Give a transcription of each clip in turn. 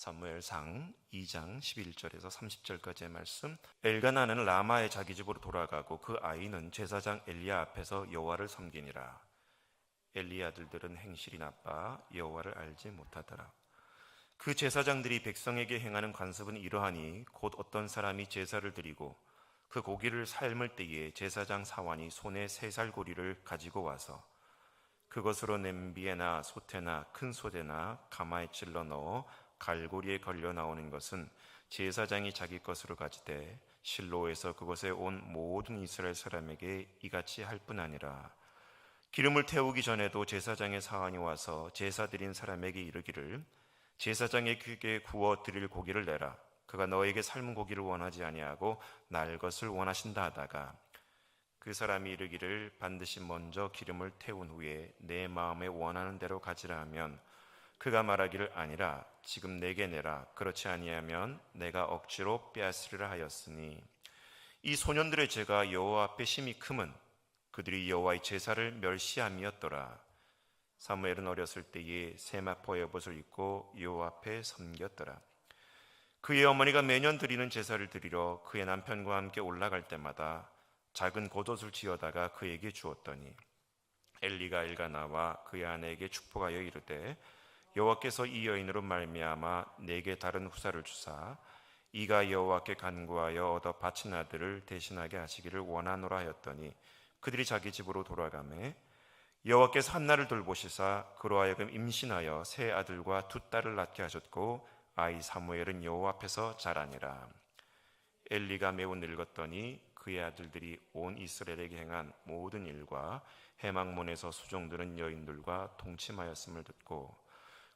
사무엘상 2장 11절에서 30절까지의 말씀. 엘가나는 라마의 자기 집으로 돌아가고 그 아이는 제사장 엘리야 앞에서 여호와를 섬기니라. 엘리야 아들들은 행실이 나빠 여호와를 알지 못하더라. 그 제사장들이 백성에게 행하는 관습은 이러하니 곧 어떤 사람이 제사를 드리고 그 고기를 삶을 때에 제사장 사환이 손에 새살고리를 가지고 와서 그것으로 냄비에나 솥에나 큰 솥에나 가마에 찔러 넣어 갈고리에 걸려 나오는 것은 제사장이 자기 것으로 가지되 실로에서 그것에 온 모든 이스라엘 사람에게 이같이 할 뿐 아니라 기름을 태우기 전에도 제사장의 사환이 와서 제사 드린 사람에게 이르기를 제사장의 귀에 구워 드릴 고기를 내라. 그가 너에게 삶은 고기를 원하지 아니하고 날 것을 원하신다 하다가 그 사람이 이르기를 반드시 먼저 기름을 태운 후에 내 마음에 원하는 대로 가지라 하면 그가 말하기를 아니라 지금 내게 내라. 그렇지 아니하면 내가 억지로 빼앗으리라 하였으니 이 소년들의 죄가 여호와 앞에 심히 크면 그들이 여호와의 제사를 멸시함이었더라. 사무엘은 어렸을 때에 세마포 에봇을 입고 여호와 앞에 섬겼더라. 그의 어머니가 매년 드리는 제사를 드리러 그의 남편과 함께 올라갈 때마다 작은 겉옷을 지어다가 그에게 주었더니 엘리가 엘가나와 그의 아내에게 축복하여 이르되 여호와께서 이 여인으로 말미암아 내게 다른 후사를 주사 이가 여호와께 간구하여 얻어 바친 아들을 대신하게 하시기를 원하노라 하였더니 그들이 자기 집으로 돌아가매 여호와께서 한나를 돌보시사 그로 하여금 임신하여 세 아들과 두 딸을 낳게 하셨고 아이 사무엘은 여호와 앞에서 자라니라. 엘리가 매우 늙었더니 그의 아들들이 온 이스라엘에게 행한 모든 일과 해막문에서 수종드는 여인들과 동침하였음을 듣고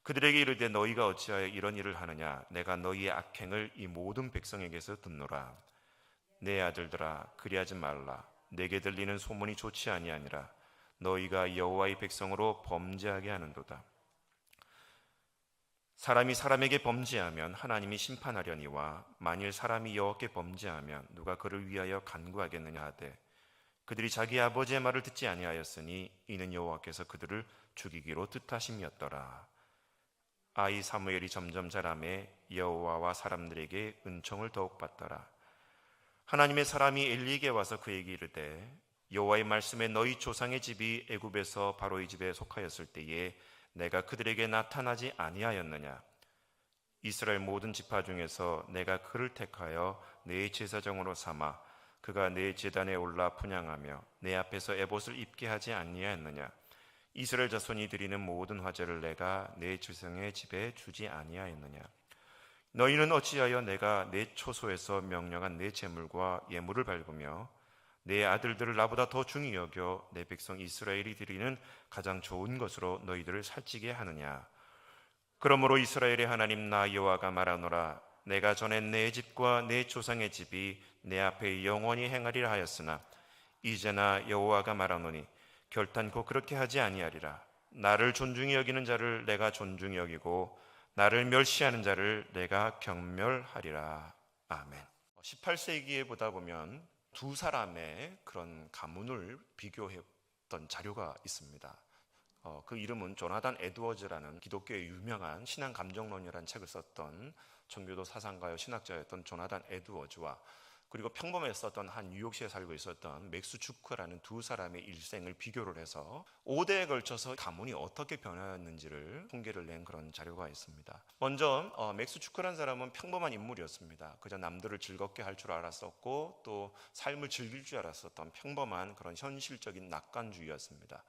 그들에게 이르되 너희가 어찌하여 이런 일을 하느냐. 내가 너희의 악행을 이 모든 백성에게서 듣노라. 내 아들들아 그리하지 말라. 내게 들리는 소문이 좋지 아니하니라. 너희가 여호와의 백성으로 범죄하게 하는도다. 사람이 사람에게 범죄하면 하나님이 심판하려니와 만일 사람이 여호와께 범죄하면 누가 그를 위하여 간구하겠느냐 하되 그들이 자기 아버지의 말을 듣지 아니하였으니 이는 여호와께서 그들을 죽이기로 뜻하심이었더라. 아이 사무엘이 점점 자라매 여호와와 사람들에게 은총을 더욱 받더라. 하나님의 사람이 엘리에게 와서 그에게 이르되 여호와의 말씀에 너희 조상의 집이 애굽에서 바로의 집에 속하였을 때에 내가 그들에게 나타나지 아니하였느냐. 이스라엘 모든 지파 중에서 내가 그를 택하여 내 제사장으로 삼아 그가 내 제단에 올라 분향하며 내 앞에서 에봇을 입게 하지 아니하였느냐. 이스라엘 자손이 드리는 모든 화제를 내가 내 조상의 집에 주지 아니하였느냐. 너희는 어찌하여 내가 내 초소에서 명령한 내 제물과 예물을 밟으며 내 아들들을 나보다 더 중히 여겨 내 백성 이스라엘이 드리는 가장 좋은 것으로 너희들을 살찌게 하느냐. 그러므로 이스라엘의 하나님 나 여호와가 말하노라. 내가 전에 내 집과 내 조상의 집이 내 앞에 영원히 행하리라 하였으나 이제나 여호와가 말하노니 결단코 그렇게 하지 아니하리라. 나를 존중히 여기는 자를 내가 존중히 여기고 나를 멸시하는 자를 내가 경멸하리라. 아멘. 18세기에 보다 보면 두 사람의 그런 가문을 비교했던 자료가 있습니다. 그 이름은 조나단 에드워즈라는 기독교의 유명한 신앙 감정론이라는 책을 썼던 청교도 사상가요 신학자였던 조나단 에드워즈와 그리고 평범했었던 한 뉴욕시에 살고 있었던 맥스 주크라는 두 사람의 일생을 비교를 해서 5대에 걸쳐서 가문이 어떻게 변화했는지를 통계를 낸 그런 자료가 있습니다. 먼저 맥스 주크라는 사람은 평범한 인물이었습니다. 그저 남들을 즐겁게 할 줄 알았었고 또 삶을 즐길 줄 알았었던 평범한 그런 현실적인 낙관주의였습니다.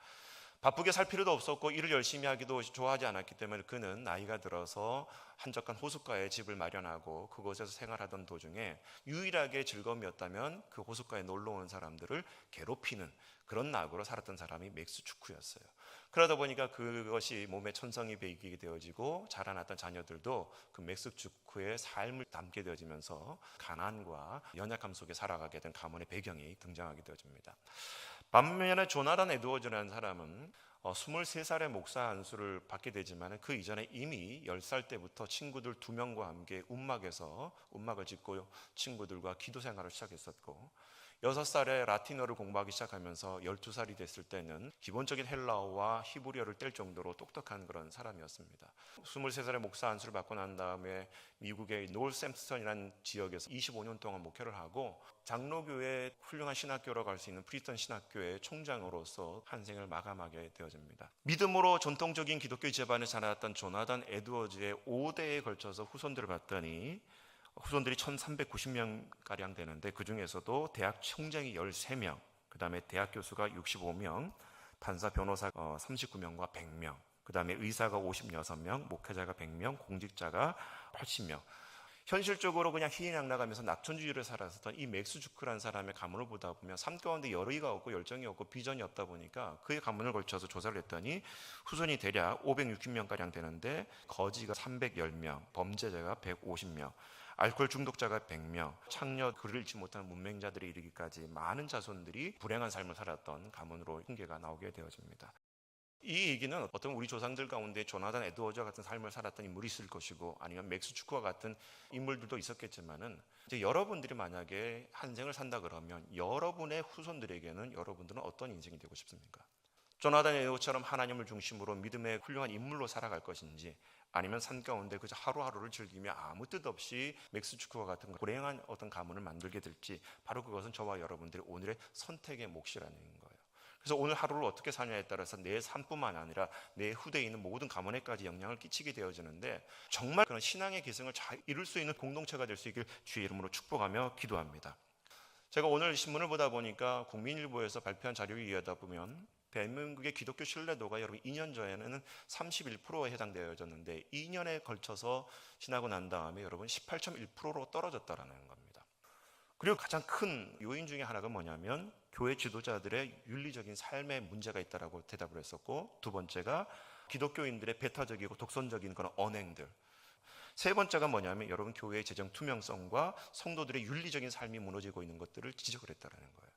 바쁘게 살 필요도 없었고 일을 열심히 하기도 좋아하지 않았기 때문에 그는 나이가 들어서 한적한 호숫가에 집을 마련하고 그곳에서 생활하던 도중에 유일하게 즐거움이었다면 그 호숫가에 놀러 온 사람들을 괴롭히는 그런 낙으로 살았던 사람이 맥스 주크였어요. 그러다 보니까 그것이 몸에 천성이 배기게 되어지고 자라났던 자녀들도 그 맥스 주크의 삶을 담게 되어지면서 가난과 연약함 속에 살아가게 된 가문의 배경이 등장하게 되어집니다. 반면에 조나단 에드워즈라는 사람은 23살의 목사 안수를 받게 되지만 그 이전에 이미 10살 때부터 친구들 2명과 함께 움막에서 움막을 짓고 친구들과 기도 생활을 시작했었고 6살에 라틴어를 공부하기 시작하면서 12살이 됐을 때는 기본적인 헬라어와 히브리어를 뗄 정도로 똑똑한 그런 사람이었습니다. 23살에 목사 안수를 받고 난 다음에 미국의 노스햄프턴이라는 지역에서 25년 동안 목회를 하고 장로교회 훌륭한 신학교라고 할 수 있는 프리스턴 신학교의 총장으로서 한 생을 마감하게 되어집니다. 믿음으로 전통적인 기독교 집안에 자라났던 조나단 에드워즈의 5대에 걸쳐서 후손들을 봤더니 후손들이 1390명가량 되는데 그 중에서도 대학 총장이 13명, 그 다음에 대학 교수가 65명, 판사 변호사 39명과 100명, 그 다음에 의사가 56명, 목회자가 100명, 공직자가 80명. 현실적으로 그냥 희희낙낙하면서 낙천주의를 살았었던 이 맥스 주크라는 사람의 가문을 보다 보면 삶 가운데 열의가 없고 열정이 없고 비전이 없다 보니까 그의 가문을 걸쳐서 조사를 했더니 후손이 대략 560명가량 되는데 거지가 310명, 범죄자가 150명, 알코올 중독자가 100명, 창녀, 글을 읽지 못하는 문맹자들에 이르기까지 많은 자손들이 불행한 삶을 살았던 가문으로 흉계가 나오게 되어집니다. 이 얘기는 어떤 우리 조상들 가운데 조나단 에드워즈와 같은 삶을 살았던 인물이 있을 것이고 아니면 맥스 주크와 같은 인물들도 있었겠지만은 이제 여러분들이 만약에 한 생을 산다 그러면 여러분의 후손들에게는 여러분들은 어떤 인생이 되고 싶습니까? 조나단 에드워즈처럼 하나님을 중심으로 믿음의 훌륭한 인물로 살아갈 것인지 아니면 산 가운데 그저 하루하루를 즐기며 아무 뜻 없이 맥스 주크와 같은 불행한 어떤 가문을 만들게 될지 바로 그것은 저와 여러분들의 오늘의 선택의 몫이라는 거예요. 그래서 오늘 하루를 어떻게 사냐에 따라서 내 삶뿐만 아니라 내 후대에 있는 모든 가문에까지 영향을 끼치게 되어지는데 정말 그런 신앙의 계승을 잘 이룰 수 있는 공동체가 될 수 있길 주의 이름으로 축복하며 기도합니다. 제가 오늘 신문을 보다 보니까 국민일보에서 발표한 자료에 의하다 보면 대한민국의 기독교 신뢰도가 여러분 2년 전에는 31%에 해당되어졌는데 2년에 걸쳐서 지나고 난 다음에 여러분 18.1%로 떨어졌다라는 겁니다. 그리고 가장 큰 요인 중에 하나가 뭐냐면 교회 지도자들의 윤리적인 삶에 문제가 있다라고 대답을 했었고, 두 번째가 기독교인들의 배타적이고 독선적인 그런 언행들, 세 번째가 뭐냐면 여러분 교회의 재정 투명성과 성도들의 윤리적인 삶이 무너지고 있는 것들을 지적을 했다는 거예요.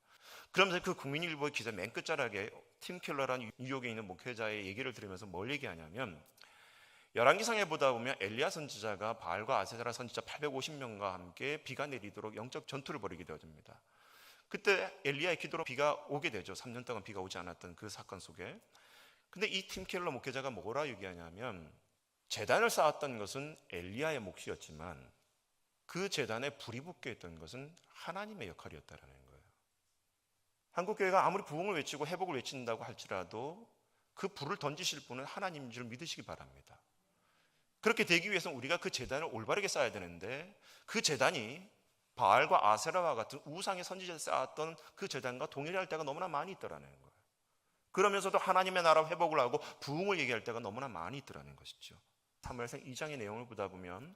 그러면서 그 국민일보의 기사 맨 끝자락에 팀 켈러라는 뉴욕에 있는 목회자의 얘기를 들으면서 뭘 얘기하냐면 열왕기상에 보다 보면 엘리야 선지자가 바알과 아세라 선지자 850명과 함께 비가 내리도록 영적 전투를 벌이게 되어집니다. 그때 엘리야의 기도로 비가 오게 되죠. 3년 동안 비가 오지 않았던 그 사건 속에. 근데 이 팀 켈러 목회자가 뭐라 얘기하냐면 제단을 쌓았던 것은 엘리야의 몫이었지만 그 제단에 불이 붙게 했던 것은 하나님의 역할이었다는 거예요. 한국교회가 아무리 부흥을 외치고 회복을 외친다고 할지라도 그 불을 던지실 분은 하나님인 줄 믿으시기 바랍니다. 그렇게 되기 위해서는 우리가 그 제단을 올바르게 쌓아야 되는데 그 제단이 바알과 아세라와 같은 우상의 선지자를 쌓았던 그 제단과 동일할 때가 너무나 많이 있더라는 거예요. 그러면서도 하나님의 나라 회복을 하고 부흥을 얘기할 때가 너무나 많이 있더라는 것이죠. 사무엘상 2장의 내용을 보다 보면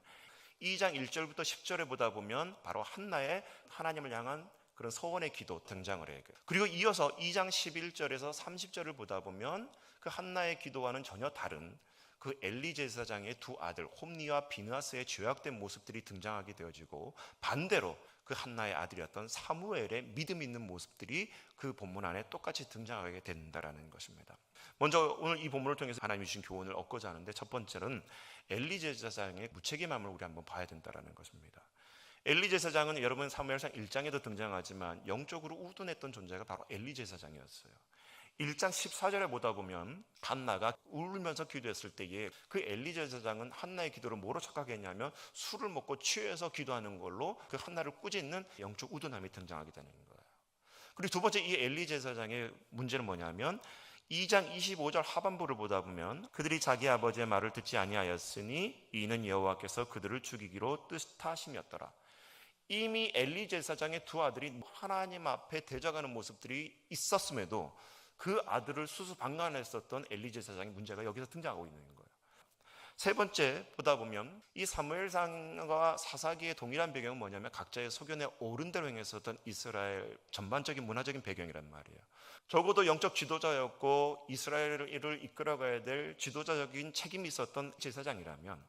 2장 1절부터 10절에 보다 보면 바로 한나의 하나님을 향한 그런 서원의 기도 등장을 해요. 그리고 이어서 2장 11절에서 30절을 보다 보면 그 한나의 기도와는 전혀 다른 그 엘리 제사장의 두 아들 홈니와 비느하스의 죄악된 모습들이 등장하게 되어지고, 반대로 그 한나의 아들이었던 사무엘의 믿음 있는 모습들이 그 본문 안에 똑같이 등장하게 된다는 것입니다. 먼저 오늘 이 본문을 통해서 하나님이 주신 교훈을 얻고자 하는데, 첫 번째는 엘리 제사장의 무책임함을 우리 한번 봐야 된다는 것입니다. 엘리 제사장은 여러분 사무엘상 1장에도 등장하지만 영적으로 우둔했던 존재가 바로 엘리 제사장이었어요. 1장 14절에 보다 보면 한나가 울면서 기도했을 때에 그 엘리 제사장은 한나의 기도를 뭐로 착각했냐면 술을 먹고 취해서 기도하는 걸로 그 한나를 꾸짖는 영적 우둔함이 등장하게 되는 거예요. 그리고 두 번째 이 엘리 제사장의 문제는 뭐냐면 2장 25절 하반부를 보다 보면 그들이 자기 아버지의 말을 듣지 아니하였으니 이는 여호와께서 그들을 죽이기로 뜻하심이었더라. 이미 엘리 제사장의 두 아들이 하나님 앞에 대적하는 모습들이 있었음에도 그 아들을 수수방관했었던 엘리 제사장의 문제가 여기서 등장하고 있는 거예요. 세 번째 보다 보면 이 사무엘상과 사사기의 동일한 배경은 뭐냐면 각자의 소견에 옳은 대로 행했었던 이스라엘 전반적인 문화적인 배경이란 말이에요. 적어도 영적 지도자였고 이스라엘을 이끌어가야 될 지도자적인 책임이 있었던 제사장이라면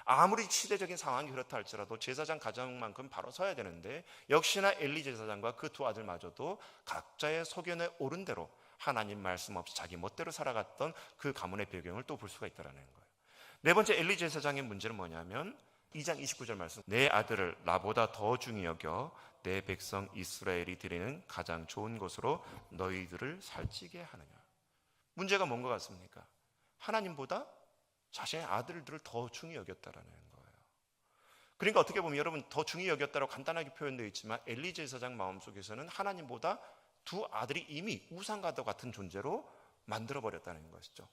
아무리 시대적인 상황이 그렇다 할지라도 제사장 가정만큼 바로 서야 되는데, 역시나 엘리 제사장과 그 두 아들마저도 각자의 소견에 옳은 대로 하나님 말씀 없이 자기 멋대로 살아갔던 그 가문의 배경을 또 볼 수가 있다는 거예요. 네 번째 엘리 제사장의 문제는 뭐냐면 2장 29절 말씀, 내 아들을 나보다 더 중히 여겨 내 백성 이스라엘이 드리는 가장 좋은 것으로 너희들을 살찌게 하느냐. 문제가 뭔 것 같습니까? 하나님보다 자신의 아들들을 더 중히 여겼다라는 거예요. 그러니까 어떻게 보면 여러분, 더 중히 여겼다고 간단하게 표현되어 있지만 엘리 제사장 마음속에서는 하나님보다 두 아들이 이미 우상과도 같은 존재로 만들어버렸다는 것이죠.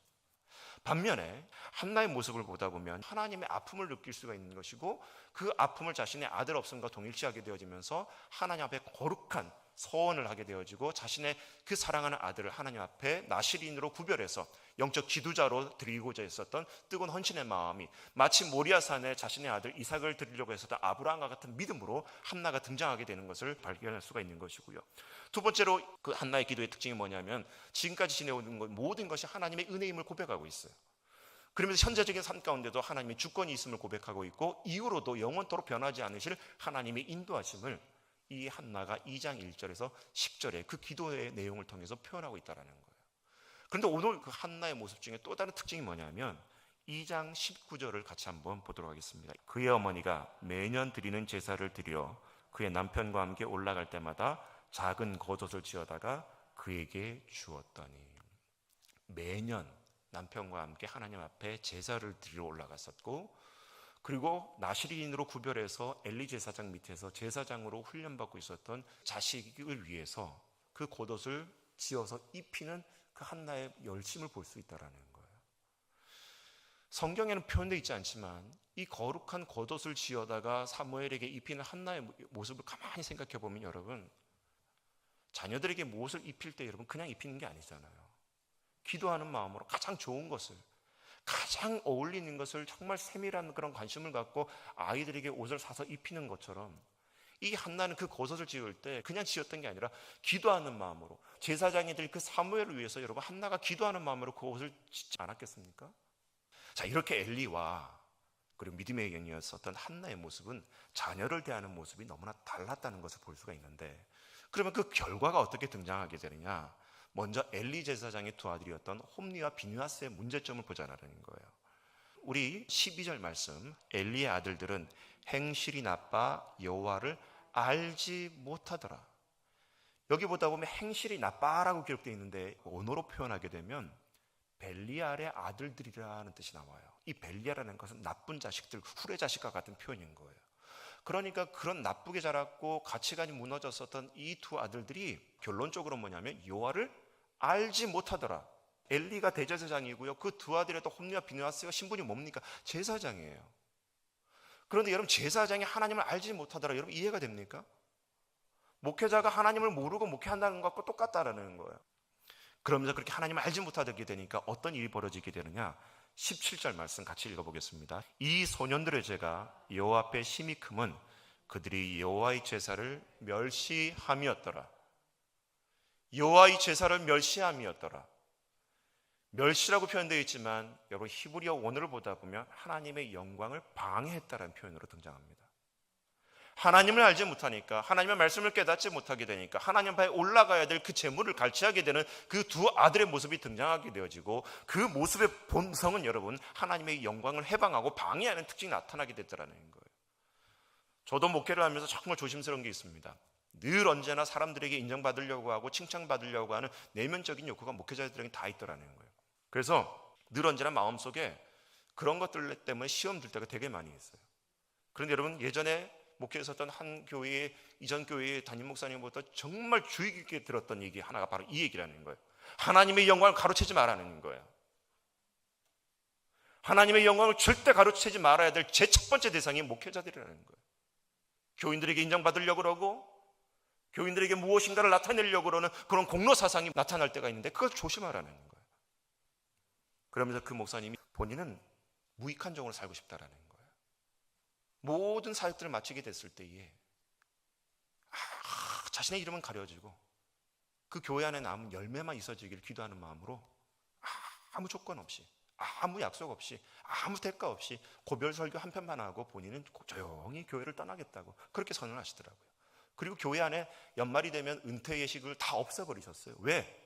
반면에 한나의 모습을 보다 보면 하나님의 아픔을 느낄 수가 있는 것이고, 그 아픔을 자신의 아들 없음과 동일시하게 되어지면서 하나님 앞에 거룩한 서원을 하게 되어지고, 자신의 그 사랑하는 아들을 하나님 앞에 나실인으로 구별해서 영적 지도자로 드리고자 했었던 뜨거운 헌신의 마음이 마치 모리아산에 자신의 아들 이삭을 드리려고 했었던 아브라함과 같은 믿음으로 한나가 등장하게 되는 것을 발견할 수가 있는 것이고요. 두 번째로 그 한나의 기도의 특징이 뭐냐면, 지금까지 지내오는 모든 것이 하나님의 은혜임을 고백하고 있어요. 그러면서 현재적인 삶 가운데도 하나님의 주권이 있음을 고백하고 있고, 이후로도 영원토록 변하지 않으실 하나님의 인도하심을 이 한나가 2장 1절에서 10절의 그 기도의 내용을 통해서 표현하고 있다는 거예요. 그런데 오늘 그 한나의 모습 중에 또 다른 특징이 뭐냐면 2장 19절을 같이 한번 보도록 하겠습니다. 그의 어머니가 매년 드리는 제사를 드리러 그의 남편과 함께 올라갈 때마다 작은 겉옷을 지어다가 그에게 주었더니, 매년 남편과 함께 하나님 앞에 제사를 드리러 올라갔었고, 그리고 나실인으로 구별해서 엘리 제사장 밑에서 제사장으로 훈련받고 있었던 자식을 위해서 그 겉옷을 지어서 입히는 그 한나의 열심을 볼 수 있다는 거예요. 성경에는 표현되어 있지 않지만 이 거룩한 겉옷을 지어다가 사무엘에게 입히는 한나의 모습을 가만히 생각해 보면, 여러분, 자녀들에게 무엇을 입힐 때 여러분 그냥 입히는 게 아니잖아요. 기도하는 마음으로 가장 좋은 것을, 가장 어울리는 것을 정말 세밀한 그런 관심을 갖고 아이들에게 옷을 사서 입히는 것처럼, 이 한나는 그 겉옷을 지을 때 그냥 지었던 게 아니라 기도하는 마음으로, 제사장이 될 그 사무엘을 위해서 여러분 한나가 기도하는 마음으로 그 옷을 짓지 않았겠습니까? 자, 이렇게 엘리와 그리고 믿음의 여인이었었던 한나의 모습은 자녀를 대하는 모습이 너무나 달랐다는 것을 볼 수가 있는데, 그러면 그 결과가 어떻게 등장하게 되느냐? 먼저 엘리 제사장의 두 아들이었던 홈리와 비느하스의 문제점을 보자라는 거예요. 우리 12절 말씀, 엘리의 아들들은 행실이 나빠 여호와를 알지 못하더라. 여기 보다 보면 행실이 나빠라고 기록되어 있는데 언어로 표현하게 되면 벨리알의 아들들이라는 뜻이 나와요. 이 벨리알이라는 것은 나쁜 자식들, 후레 자식과 같은 표현인 거예요. 그러니까 그런 나쁘게 자랐고 가치관이 무너졌었던 이 두 아들들이 결론적으로 뭐냐면 여호와를 알지 못하더라. 엘리가 대제사장이고요, 그 두 아들의 또 홈리와 비느하스가 신분이 뭡니까? 제사장이에요. 그런데 여러분, 제사장이 하나님을 알지 못하더라, 여러분 이해가 됩니까? 목회자가 하나님을 모르고 목회한다는 것과 똑같다라는 거예요. 그러면서 그렇게 하나님을 알지 못하게 되니까 어떤 일이 벌어지게 되느냐? 17절 말씀 같이 읽어보겠습니다. 이 소년들의 죄가 여호와 앞에 심히 크면 그들이 여호와의 제사를 멸시함이었더라. 여호와의 제사를 멸시함이었더라. 멸시라고 표현되어 있지만 여러분 히브리어 원어를 보다 보면 하나님의 영광을 방해했다라는 표현으로 등장합니다. 하나님을 알지 못하니까, 하나님의 말씀을 깨닫지 못하게 되니까 하나님 앞에 올라가야 될 그 제물을 갈취하게 되는 그 두 아들의 모습이 등장하게 되어지고, 그 모습의 본성은 여러분 하나님의 영광을 해방하고 방해하는 특징이 나타나게 됐다는 거예요. 저도 목회를 하면서 정말 조심스러운 게 있습니다. 늘 언제나 사람들에게 인정받으려고 하고 칭찬받으려고 하는 내면적인 욕구가 목회자들에게 다 있더라는 거예요. 그래서 늘 언제나 마음속에 그런 것들 때문에 시험 들 때가 되게 많이 있어요. 그런데 여러분, 예전에 목회했었던 한 교회의, 이전 교회의 담임 목사님부터 정말 주의 깊게 들었던 얘기 하나가 바로 이 얘기라는 거예요. 하나님의 영광을 가로채지 말라는 거예요. 하나님의 영광을 절대 가로채지 말아야 될 제 첫 번째 대상이 목회자들이라는 거예요. 교인들에게 인정받으려고 그러고 교인들에게 무엇인가를 나타내려고 그러는 그런 공로 사상이 나타날 때가 있는데 그걸 조심하라는 거예요. 그러면서 그 목사님이 본인은 무익한 종으로 살고 싶다라는 거예요. 모든 사역들을 마치게 됐을 때에 자신의 이름은 가려지고 그 교회 안에 남은 열매만 있어지기를 기도하는 마음으로 아무 조건 없이, 아무 약속 없이, 아무 대가 없이 고별 설교 한 편만 하고 본인은 조용히 교회를 떠나겠다고 그렇게 선언하시더라고요. 그리고 교회 안에 연말이 되면 은퇴 예식을 다 없애버리셨어요. 왜?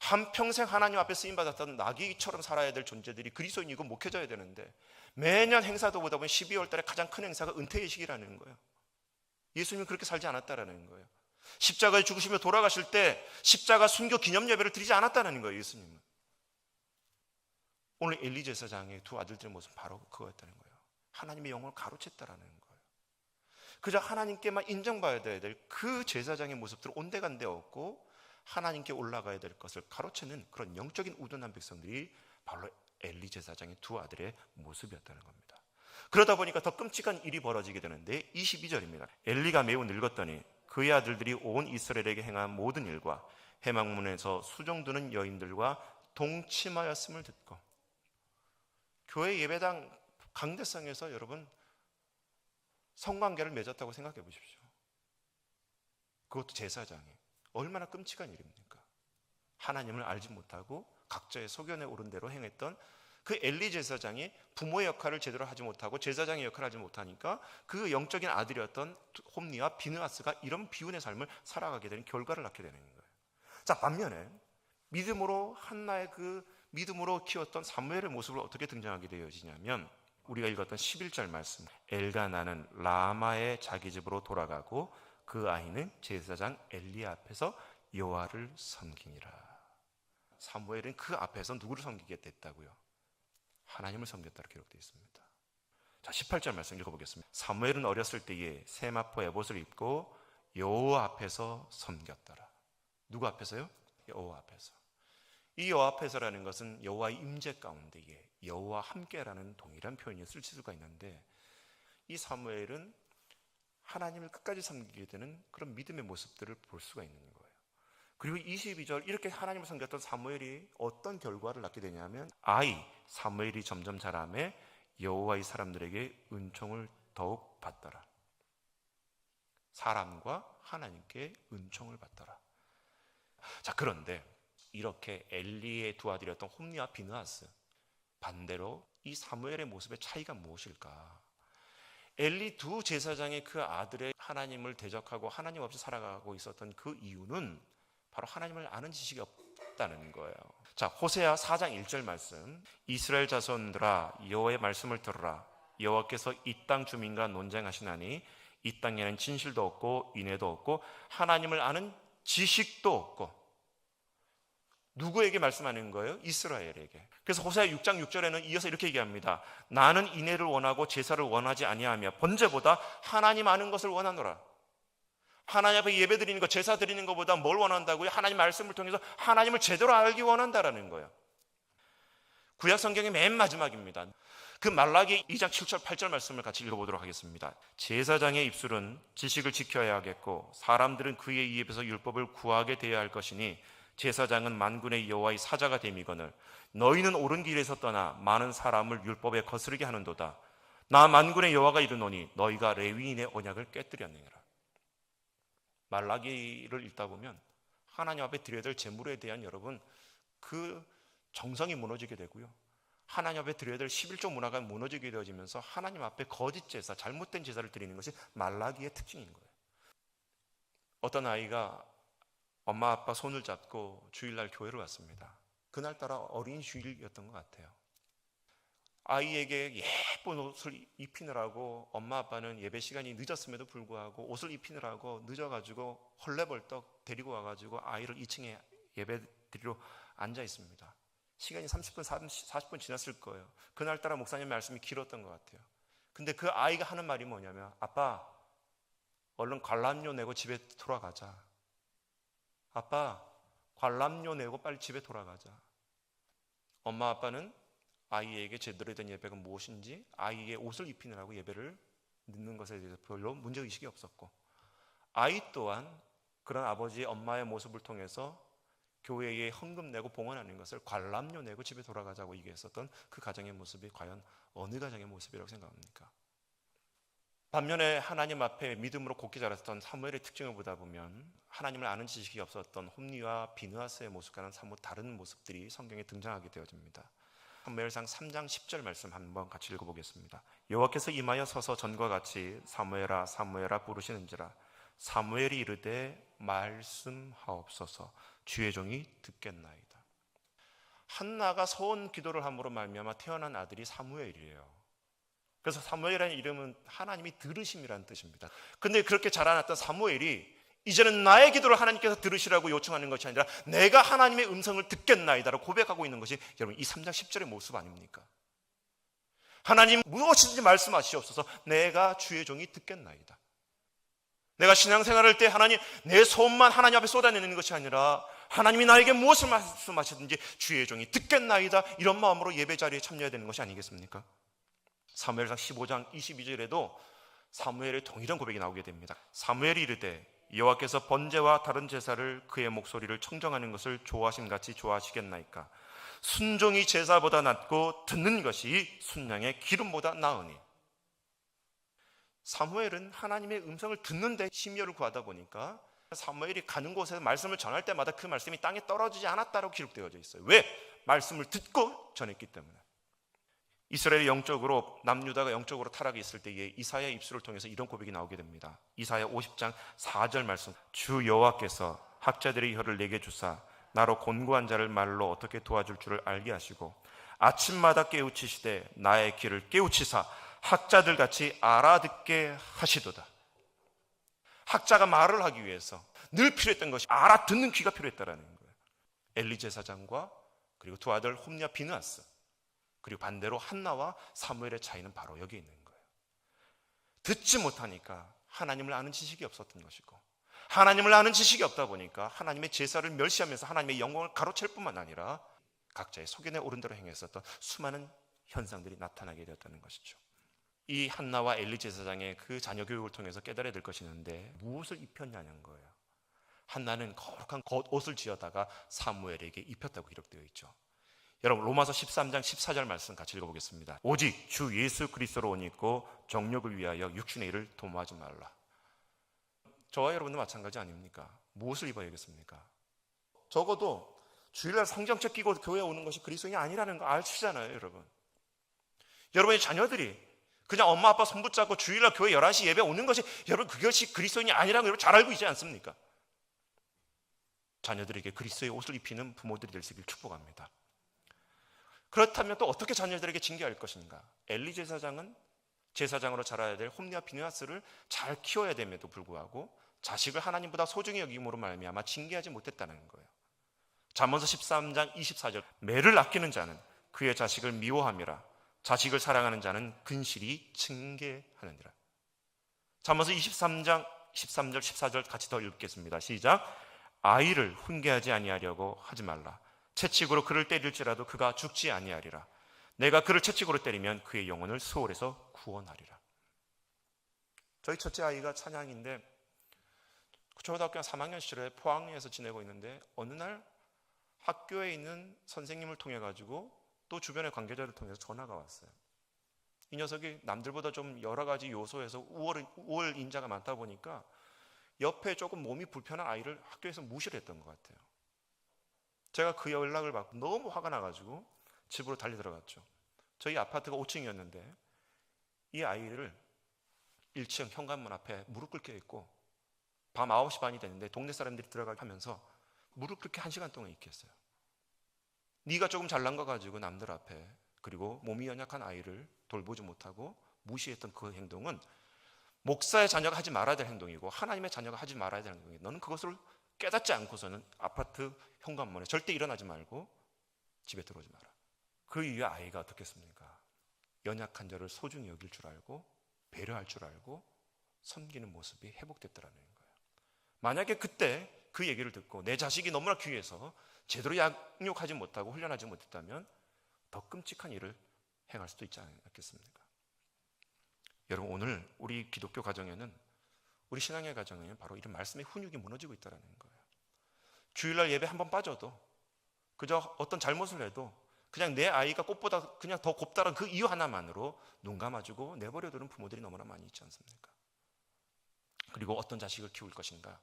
한평생 하나님 앞에 쓰임받았던 나귀처럼 살아야 될 존재들이 그리스도인이고 목회자여야 되는데 매년 행사도 보다 보면 12월 달에 가장 큰 행사가 은퇴 예식이라는 거예요. 예수님은 그렇게 살지 않았다라는 거예요. 십자가에 죽으시며 돌아가실 때 십자가 순교 기념 예배를 드리지 않았다는 거예요. 예수님은. 오늘 엘리 제사장의 두 아들들의 모습은 바로 그거였다는 거예요. 하나님의 영혼을 가로챘다라는 거예요. 그저 하나님께만 인정받아야 될 그 제사장의 모습들을 온데간데 없고 하나님께 올라가야 될 것을 가로채는 그런 영적인 우둔한 백성들이 바로 엘리 제사장의 두 아들의 모습이었다는 겁니다. 그러다 보니까 더 끔찍한 일이 벌어지게 되는데 22절입니다. 엘리가 매우 늙었더니 그의 아들들이 온 이스라엘에게 행한 모든 일과 회막문에서 수종드는 여인들과 동침하였음을 듣고, 교회 예배당 강대상에서 여러분 성관계를 맺었다고 생각해 보십시오. 그것도 제사장이. 얼마나 끔찍한 일입니까? 하나님을 알지 못하고 각자의 소견에 오른 대로 행했던 그 엘리 제사장이 부모의 역할을 제대로 하지 못하고 제사장의 역할을 하지 못하니까 그 영적인 아들이었던 홈니와 비느하스가 이런 비운의 삶을 살아가게 되는 결과를 낳게 되는 거예요. 자, 반면에 믿음으로 한나의 그 믿음으로 키웠던 사무엘의 모습을 어떻게 등장하게 되어지냐면, 우리가 읽었던 11절 말씀, 엘가나는 라마의 자기 집으로 돌아가고 그 아이는 제사장 엘리 앞에서 여호와를 섬기니라. 사무엘은 그 앞에서 누구를 섬기게 됐다고요? 하나님을 섬겼다고 기록되어 있습니다. 자, 18절 말씀 읽어보겠습니다. 사무엘은 어렸을 때에 세마포 에봇을 입고 여호와 앞에서 섬겼더라. 누구 앞에서요? 여호와 앞에서. 이 여호와 앞에서라는 것은 여호와의 임재 가운데에 여호와 함께라는 동일한 표현이 쓸 수가 있는데, 이 사무엘은 하나님을 끝까지 섬기게 되는 그런 믿음의 모습들을 볼 수가 있는 거예요. 그리고 22절, 이렇게 하나님을 섬겼던 사무엘이 어떤 결과를 낳게 되냐면, 사무엘이 점점 자라매 여호와의 사람들에게 은총을 더욱 받더라. 사람과 하나님께 은총을 받더라. 자, 그런데 이렇게 엘리의 두 아들이었던 홈니와 비느하스, 반대로 이 사무엘의 모습의 차이가 무엇일까? 엘리 두 제사장의 그 아들의 하나님을 대적하고 하나님 없이 살아가고 있었던 그 이유는 바로 하나님을 아는 지식이 없다는 거예요. 자, 호세아 4장 1절 말씀, 이스라엘 자손들아 여호와의 말씀을 들으라. 여호와께서 이 땅 주민과 논쟁하시나니 이 땅에는 진실도 없고 인애도 없고 하나님을 아는 지식도 없고. 누구에게 말씀하는 거예요? 이스라엘에게. 그래서 호세아 6장 6절에는 이어서 이렇게 얘기합니다. 나는 인애를 원하고 제사를 원하지 아니하며 번제보다 하나님 아는 것을 원하노라. 하나님 앞에 예배 드리는 것, 제사 드리는 것보다 뭘 원한다고요? 하나님 말씀을 통해서 하나님을 제대로 알기 원한다라는 거예요. 구약 성경의 맨 마지막입니다. 그 말라기 2장 7절 8절 말씀을 같이 읽어보도록 하겠습니다. 제사장의 입술은 지식을 지켜야 하겠고 사람들은 그의 입에서 율법을 구하게 되어야 할 것이니 제사장은 만군의 여호와의 사자가 됨이거늘 너희는 옳은 길에서 떠나 많은 사람을 율법에 거스르게 하는도다. 나 만군의 여호와가 이르노니 너희가 레위인의 언약을 깨뜨렸느니라. 말라기를 읽다 보면 하나님 앞에 드려야 될 제물에 대한 여러분 그 정성이 무너지게 되고요, 하나님 앞에 드려야 될 11조 문화가 무너지게 되어지면서 하나님 앞에 거짓 제사, 잘못된 제사를 드리는 것이 말라기의 특징인 거예요. 어떤 아이가 엄마 아빠 손을 잡고 주일날 교회를 왔습니다. 그날따라 어린 주일이었던 것 같아요. 아이에게 예쁜 옷을 입히느라고 엄마 아빠는 예배 시간이 늦었음에도 불구하고 옷을 입히느라고 늦어가지고 헐레벌떡 데리고 와가지고 아이를 2층에 예배 드리러 앉아 있습니다. 시간이 30분, 40분 지났을 거예요. 그날따라 목사님 말씀이 길었던 것 같아요. 근데 그 아이가 하는 말이 뭐냐면, 아빠 얼른 관람료 내고 집에 돌아가자. 아빠 관람료 내고 빨리 집에 돌아가자. 엄마 아빠는 아이에게 제대로 된 예배가 무엇인지, 아이의 옷을 입히느라고 예배를 늦는 것에 대해서 별로 문제의식이 없었고, 아이 또한 그런 아버지 엄마의 모습을 통해서 교회에 헌금 내고 봉헌하는 것을 관람료 내고 집에 돌아가자고 얘기했었던 그 가정의 모습이 과연 어느 가정의 모습이라고 생각합니까? 반면에 하나님 앞에 믿음으로 굳게 자랐던 사무엘의 특징을 보다 보면 하나님을 아는 지식이 없었던 홈니와 비느하스의 모습과는 사뭇 다른 모습들이 성경에 등장하게 되어집니다. 사무엘상 3장 10절 말씀 한번 같이 읽어보겠습니다. 여호와께서 임하여 서서 전과 같이 사무엘아 사무엘아 부르시는지라. 사무엘이 이르되 말씀하옵소서. 주의 종이 듣겠나이다. 한나가 서원 기도를 함으로 말미암아 태어난 아들이 사무엘이에요. 그래서 사무엘이라는 이름은 하나님이 들으심이라는 뜻입니다. 근데 그렇게 자라났던 사무엘이 이제는 나의 기도를 하나님께서 들으시라고 요청하는 것이 아니라 내가 하나님의 음성을 듣겠나이다라고 고백하고 있는 것이 여러분 이 3장 10절의 모습 아닙니까? 하나님 무엇이든지 말씀하시옵소서. 내가 주의 종이 듣겠나이다. 내가 신앙생활할 때 하나님 내 소원만 하나님 앞에 쏟아내는 것이 아니라 하나님이 나에게 무엇을 말씀하시든지 주의 종이 듣겠나이다. 이런 마음으로 예배 자리에 참여해야 되는 것이 아니겠습니까? 사무엘상 15장 22절에도 사무엘의 동일한 고백이 나오게 됩니다. 사무엘이 이르되 여호와께서 번제와 다른 제사를 그의 목소리를 청정하는 것을 좋아하심같이 좋아하시겠나이까? 순종이 제사보다 낫고 듣는 것이 순양의 기름보다 나으니. 사무엘은 하나님의 음성을 듣는데 심려를 구하다 보니까 사무엘이 가는 곳에서 말씀을 전할 때마다 그 말씀이 땅에 떨어지지 않았다고 기록되어져 있어요. 왜? 말씀을 듣고 전했기 때문에. 이스라엘이 영적으로, 남유다가 영적으로 타락이 있을 때에 이사야 입술을 통해서 이런 고백이 나오게 됩니다. 이사야 50장 4절 말씀. 주 여호와께서 학자들의 혀를 내게 주사 나로 곤고한 자를 말로 어떻게 도와줄 줄을 알게 하시고 아침마다 깨우치시되 나의 귀를 깨우치사 학자들 같이 알아듣게 하시도다. 학자가 말을 하기 위해서 늘 필요했던 것이 알아듣는 귀가 필요했다라는 거예요. 엘리 제사장과 그리고 두 아들 홈리와 비느하스, 그리고 반대로 한나와 사무엘의 차이는 바로 여기 있는 거예요. 듣지 못하니까 하나님을 아는 지식이 없었던 것이고, 하나님을 아는 지식이 없다 보니까 하나님의 제사를 멸시하면서 하나님의 영광을 가로챌 뿐만 아니라 각자의 소견에 오른 대로 행했었던 수많은 현상들이 나타나게 되었다는 것이죠. 이 한나와 엘리 제사장의 그 자녀 교육을 통해서 깨달아야 될 것이 있는데 무엇을 입혔냐는 거예요. 한나는 거룩한 겉옷을 지어다가 사무엘에게 입혔다고 기록되어 있죠. 여러분 로마서 13장 14절 말씀 같이 읽어보겠습니다. 오직 주 예수 그리스도로 옷 입고 정욕을 위하여 육신의 일을 도모하지 말라. 저와 여러분도 마찬가지 아닙니까? 무엇을 입어야겠습니까? 적어도 주일날 성경책 끼고 교회에 오는 것이 그리스도인이 아니라는 거 아시잖아요, 여러분. 여러분의 자녀들이 그냥 엄마 아빠 손 붙잡고 주일날 교회 11시 예배 오는 것이 여러분 그것이 그리스도인이 아니라는 걸 여러분 잘 알고 있지 않습니까? 자녀들에게 그리스도의 옷을 입히는 부모들이 될 수 있기를 축복합니다. 그렇다면 또 어떻게 자녀들에게 징계할 것인가? 엘리 제사장은 제사장으로 자라야 될 홈리와 비느하스를 잘 키워야 됨에도 불구하고 자식을 하나님보다 소중히 여김으로 말미암아 징계하지 못했다는 거예요. 잠언서 13장 24절 매를 아끼는 자는 그의 자식을 미워함이라 자식을 사랑하는 자는 근실이 징계하느니라. 잠언서 23장 13절 14절 같이 더 읽겠습니다. 시작. 아이를 훈계하지 아니하려고 하지 말라. 채찍으로 그를 때릴지라도 그가 죽지 아니하리라. 내가 그를 채찍으로 때리면 그의 영혼을 수월에서 구원하리라. 저희 첫째 아이가 찬양인데 초등학교 3학년 시절에 포항에서 지내고 있는데 어느 날 학교에 있는 선생님을 통해 가지고 또 주변의 관계자를 통해서 전화가 왔어요. 이 녀석이 남들보다 좀 여러 가지 요소에서 우월 인자가 많다 보니까 옆에 조금 몸이 불편한 아이를 학교에서 무시를 했던 것 같아요. 제가 그 연락을 받고 너무 화가 나가지고 집으로 달리 들어갔죠. 저희 아파트가 5층이었는데 이 아이를 1층 현관문 앞에 무릎 꿇게 있고 밤 9시 반이 됐는데 동네 사람들이 들어가게 하면서 무릎 꿇게 1시간 동안 있게 했어요. 네가 조금 잘난 거 가지고 남들 앞에 그리고 몸이 연약한 아이를 돌보지 못하고 무시했던 그 행동은 목사의 자녀가 하지 말아야 될 행동이고 하나님의 자녀가 하지 말아야 될 행동이고 너는 그것을 깨닫지 않고서는 아파트 현관문에 절대 일어나지 말고 집에 들어오지 마라. 그 이후에 아이가 어떻겠습니까? 연약한 자를 소중히 여길 줄 알고 배려할 줄 알고 섬기는 모습이 회복됐다는 거예요. 만약에 그때 그 얘기를 듣고 내 자식이 너무나 귀해서 제대로 양육하지 못하고 훈련하지 못했다면 더 끔찍한 일을 행할 수도 있지 않겠습니까? 여러분 오늘 우리 기독교 가정에는 우리 신앙의 가정에는 바로 이런 말씀의 훈육이 무너지고 있다는 거예요. 주일날 예배 한 번 빠져도 그저 어떤 잘못을 해도 그냥 내 아이가 꽃보다 그냥 더 곱다는 그 이유 하나만으로 눈 감아주고 내버려두는 부모들이 너무나 많이 있지 않습니까? 그리고 어떤 자식을 키울 것인가?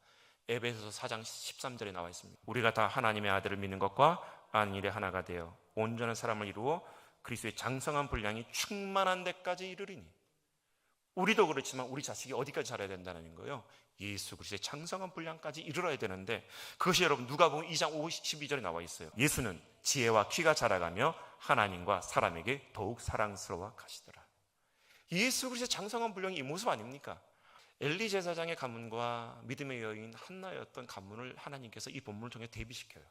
에베소서 4장 13절에 나와 있습니다. 우리가 다 하나님의 아들을 믿는 것과 아는 일에 하나가 되어 온전한 사람을 이루어 그리스도의 장성한 분량이 충만한 데까지 이르리니. 우리도 그렇지만 우리 자식이 어디까지 자라야 된다는 거예요? 예수 그리스도의 장성한 분량까지 이르러야 되는데 그것이 여러분 누가복음 2장 52절에 나와 있어요. 예수는 지혜와 키가 자라가며 하나님과 사람에게 더욱 사랑스러워 가시더라. 예수 그리스도의 장성한 분량이 이 모습 아닙니까? 엘리 제사장의 가문과 믿음의 여인 한나였던 가문을 하나님께서 이 본문을 통해 대비시켜요.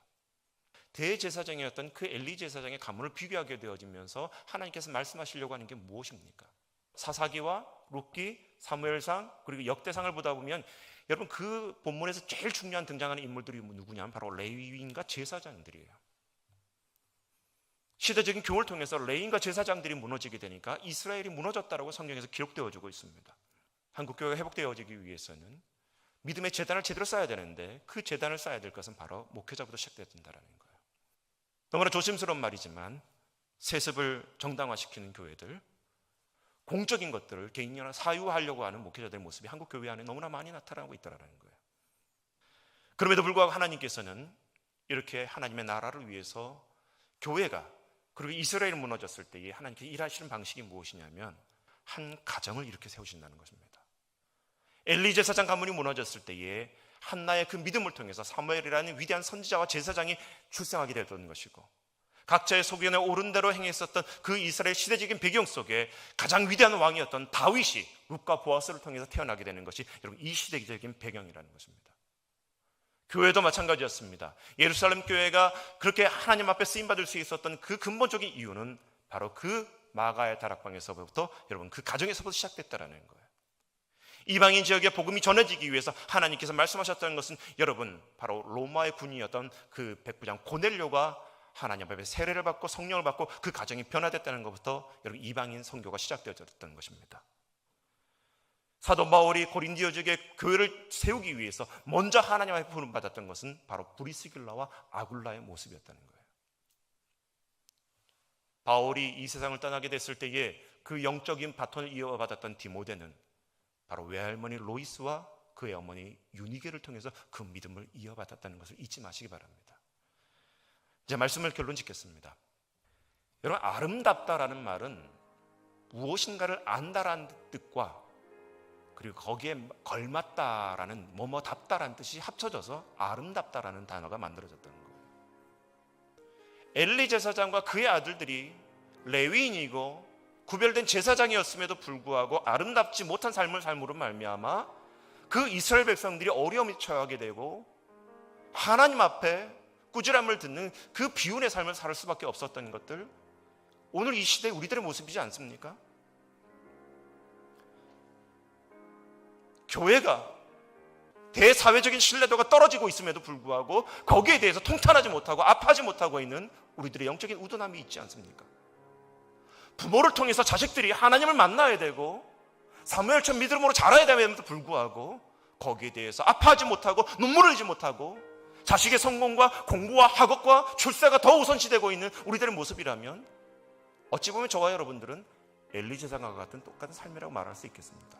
대제사장이었던 그 엘리 제사장의 가문을 비교하게 되어지면서 하나님께서 말씀하시려고 하는 게 무엇입니까? 사사기와 룻기, 사무엘상 그리고 역대상을 보다 보면 여러분 그 본문에서 제일 중요한 등장하는 인물들이 누구냐면 바로 레위인과 제사장들이에요. 시대적인 교훈을 통해서 레위인과 제사장들이 무너지게 되니까 이스라엘이 무너졌다라고 성경에서 기록되어지고 있습니다. 한국교회가 회복되어지기 위해서는 믿음의 제단을 제대로 쌓아야 되는데 그 제단을 쌓아야 될 것은 바로 목회자부터 시작되어야 된다는 거예요. 너무나 조심스러운 말이지만 세습을 정당화시키는 교회들, 공적인 것들을 개인이나 사유하려고 하는 목회자들의 모습이 한국교회 안에 너무나 많이 나타나고 있다는 거예요. 그럼에도 불구하고 하나님께서는 이렇게 하나님의 나라를 위해서 교회가 그리고 이스라엘이 무너졌을 때에 하나님께서 일하시는 방식이 무엇이냐면 한 가정을 이렇게 세우신다는 것입니다. 엘리 제사장 가문이 무너졌을 때에 한나의 그 믿음을 통해서 사무엘이라는 위대한 선지자와 제사장이 출생하게 되었던 것이고 각자의 소견에 옳은 대로 행했었던 그 이스라엘 시대적인 배경 속에 가장 위대한 왕이었던 다윗이 룻과 보아스를 통해서 태어나게 되는 것이 여러분 이 시대적인 배경이라는 것입니다. 교회도 마찬가지였습니다. 예루살렘 교회가 그렇게 하나님 앞에 쓰임받을 수 있었던 그 근본적인 이유는 바로 그 마가의 다락방에서부터 여러분 그 가정에서부터 시작됐다는 거예요. 이방인 지역에 복음이 전해지기 위해서 하나님께서 말씀하셨다는 것은 여러분 바로 로마의 군인이었던 그 백부장 고넬료가 하나님 앞에 세례를 받고 성령을 받고 그 가정이 변화됐다는 것부터 여러분 이방인 선교가 시작되었던 것입니다. 사도 바울이 고린도 지역에 교회를 세우기 위해서 먼저 하나님 앞에 부름받았던 것은 바로 브리스길라와 아굴라의 모습이었다는 거예요. 바울이 이 세상을 떠나게 됐을 때에 그 영적인 바톤을 이어받았던 디모데는 바로 외할머니 로이스와 그의 어머니 유니게를 통해서 그 믿음을 이어받았다는 것을 잊지 마시기 바랍니다. 이제 말씀을 결론 짓겠습니다. 여러분 아름답다라는 말은 무엇인가를 안다라는 뜻과 그리고 거기에 걸맞다라는 뭐뭐답다라는 뜻이 합쳐져서 아름답다라는 단어가 만들어졌다는 거예요. 엘리 제사장과 그의 아들들이 레위인이고 구별된 제사장이었음에도 불구하고 아름답지 못한 삶을 삶으로 말미암아 그 이스라엘 백성들이 어려움에 처하게 되고 하나님 앞에 꾸지람을 듣는 그 비운의 삶을 살 수밖에 없었던 것들, 오늘 이 시대 우리들의 모습이지 않습니까? 교회가 대사회적인 신뢰도가 떨어지고 있음에도 불구하고 거기에 대해서 통탄하지 못하고 아파하지 못하고 있는 우리들의 영적인 우둔함이 있지 않습니까? 부모를 통해서 자식들이 하나님을 만나야 되고 사무엘처럼 믿음으로 자라야 됨에도 불구하고 거기에 대해서 아파하지 못하고 눈물을 흘리지 못하고 자식의 성공과 공부와 학업과 출세가 더 우선시되고 있는 우리들의 모습이라면 어찌 보면 저와 여러분들은 엘리 제사장과 같은 똑같은 삶이라고 말할 수 있겠습니다.